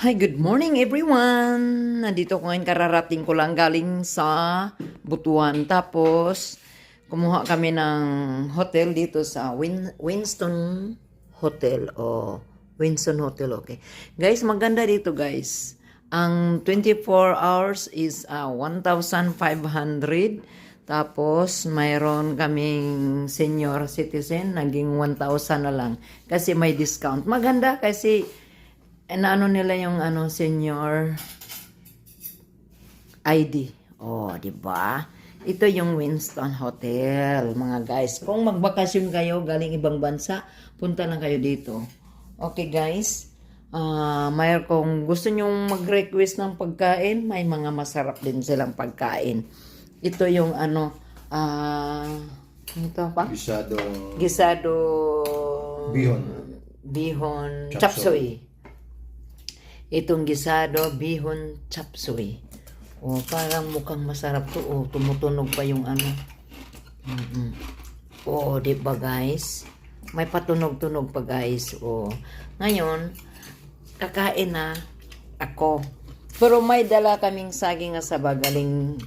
Hi, good morning everyone! Nandito ko ngayon, kararating ko lang galing sa Butuan. Tapos, kumuha kami ng hotel dito sa Winston Hotel. Winston Hotel, okay. Guys, maganda dito guys. Ang 24 hours is 1,500. Tapos, mayroon kaming senior citizen, naging 1,000 na lang. Kasi may discount. Maganda kasi ano nila yung senior ID. Di ba? Ito yung Winston Hotel, mga guys. Kung magbakasyon kayo galing ibang bansa, punta lang kayo dito. Okay, guys. Kung gusto nyo mag-request ng pagkain, may mga masarap din silang pagkain. Ito yung ito pa? Gisado bihon chapsuey. Itong gisado, bihon, chapsuey. Parang mukhang masarap to. Tumutunog pa yung di ba guys? May patunog-tunog pa guys. Ngayon, kakain na ako. Pero may dala kaming saging nga sa bagaling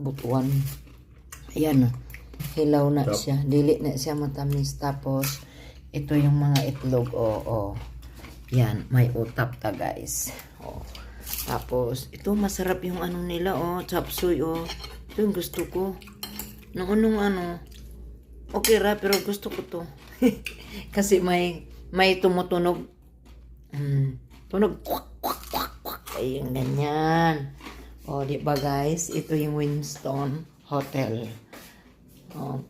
Butuan. Ayan. Hilaw na siya. Dili na siya matamis. Tapos, ito yung mga itlog. Yan, may utap ta guys. Tapos, ito masarap yung nila, chapsuy, Ito yung gusto ko. Okay ra, pero gusto ko to. Kasi may tumutunog. Tunog, kwak, kwak, kwak, kwak. Ayun, ganyan. Di ba guys? Ito yung Winston Hotel.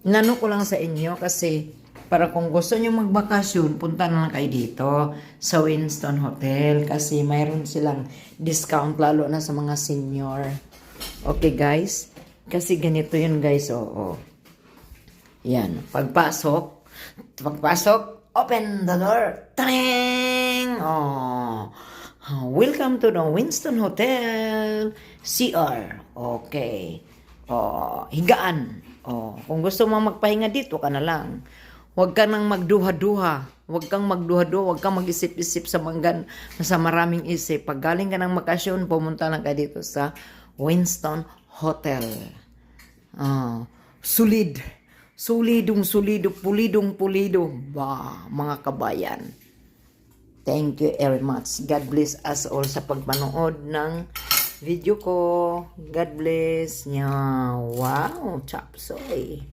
Nano ko lang sa inyo kasi para kung gusto nyo magbakasyon, punta na lang kayo dito sa Winston Hotel kasi mayroon silang discount lalo na sa mga senior. Okay guys? Kasi ganito yun guys. Yan. Pagpasok, open the door. Tring! Welcome to the Winston Hotel CR. Okay. Higaan. Kung gusto mo magpahinga dito ka na lang. Huwag ka nang magduha-duha. Huwag kang mag-isip-isip sa maraming isip. Pag galing ka ng makasyon, pumunta lang ka dito sa Winston Hotel. Solid. Solidong-solido, pulidong-pulido. Mga kabayan. Thank you very much. God bless us all sa pagpanood ng video ko. God bless. Wow, chapsoy.